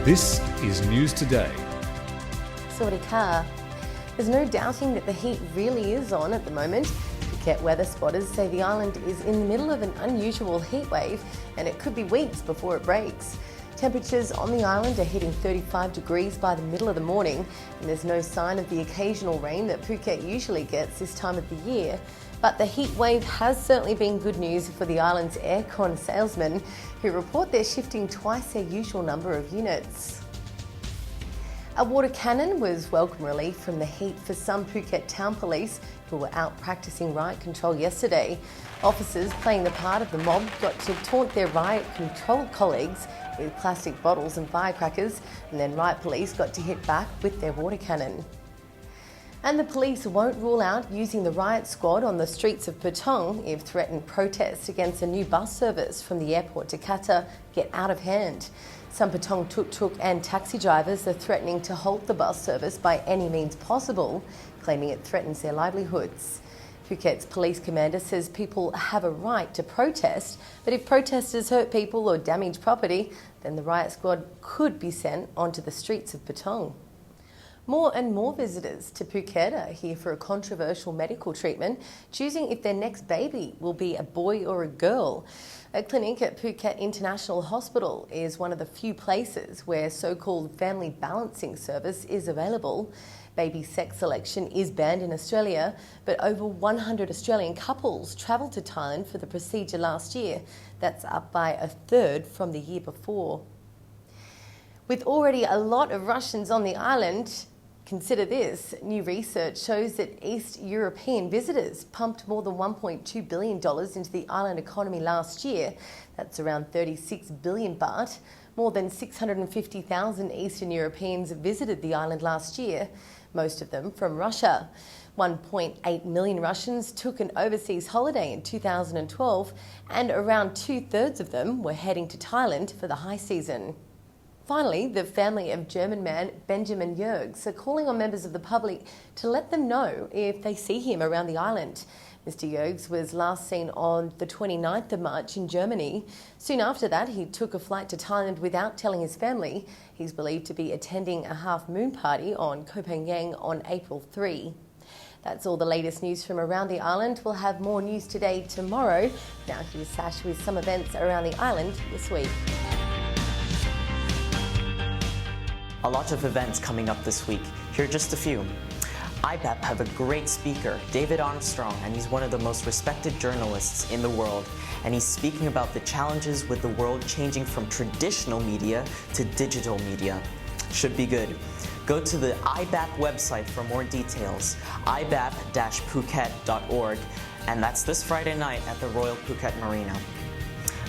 This is News Today. Sawadee ka. There's no doubting that the heat really is on at the moment. Phuket weather spotters say the island is in the middle of an unusual heat wave and it could be weeks before it breaks. Temperatures on the island are hitting 35 degrees by the middle of the morning, and there's no sign of the occasional rain that Phuket usually gets this time of the year. But the heat wave has certainly been good news for the island's aircon salesmen, who report they're shifting twice their usual number of units. A water cannon was welcome relief from the heat for some Phuket town police who were out practicing riot control yesterday. Officers playing the part of the mob got to taunt their riot control colleagues with plastic bottles and firecrackers, and then riot police got to hit back with their water cannon. And the police won't rule out using the riot squad on the streets of Patong if threatened protests against a new bus service from the airport to Qatar get out of hand. Some Patong tuk-tuk and taxi drivers are threatening to halt the bus service by any means possible, claiming it threatens their livelihoods. Phuket's police commander says people have a right to protest, but if protesters hurt people or damage property, then the riot squad could be sent onto the streets of Patong. More and more visitors to Phuket are here for a controversial medical treatment, choosing if their next baby will be a boy or a girl. A clinic at Phuket International Hospital is one of the few places where so-called family balancing service is available. Baby sex selection is banned in Australia, but over 100 Australian couples travelled to Thailand for the procedure last year. That's up by a third from the year before. With already a lot of Russians on the island, consider this. New research shows that East European visitors pumped more than $1.2 billion into the island economy last year. That's around 36 billion baht. More than 650,000 Eastern Europeans visited the island last year, most of them from Russia. 1.8 million Russians took an overseas holiday in 2012, and around two-thirds of them were heading to Thailand for the high season. Finally, the family of German man Benjamin Jürgs are calling on members of the public to let them know if they see him around the island. Mr. Jürgs was last seen on the 29th of March in Germany. Soon after that, he took a flight to Thailand without telling his family. He's believed to be attending a half-moon party on Koh Phangan on April 3. That's all the latest news from around the island. We'll have more news today tomorrow. Now here's Sash with some events around the island this week. A lot of events coming up this week. Here are just a few. IBAP have a great speaker, David Armstrong, and he's one of the most respected journalists in the world. And he's speaking about the challenges with the world changing from traditional media to digital media. Should be good. Go to the IBAP website for more details, ibap-phuket.org, and that's this Friday night at the Royal Phuket Marina.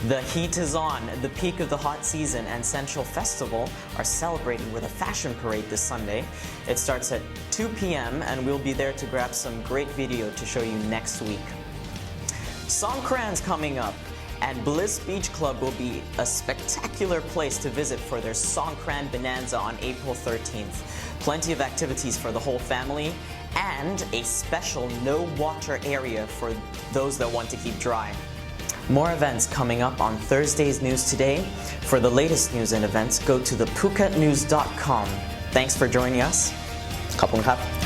The heat is on. The peak of the hot season and Central Festival are celebrating with a fashion parade this Sunday. It starts at 2 p.m. and we'll be there to grab some great video to show you next week. Songkran's coming up, and Bliss Beach Club will be a spectacular place to visit for their Songkran Bonanza on April 13th. Plenty of activities for the whole family and a special no water area for those that want to keep dry. More events coming up on Thursday's News Today. For the latest news and events, go to thephuket.news.com. Thanks for joining us. ขอบคุณครับ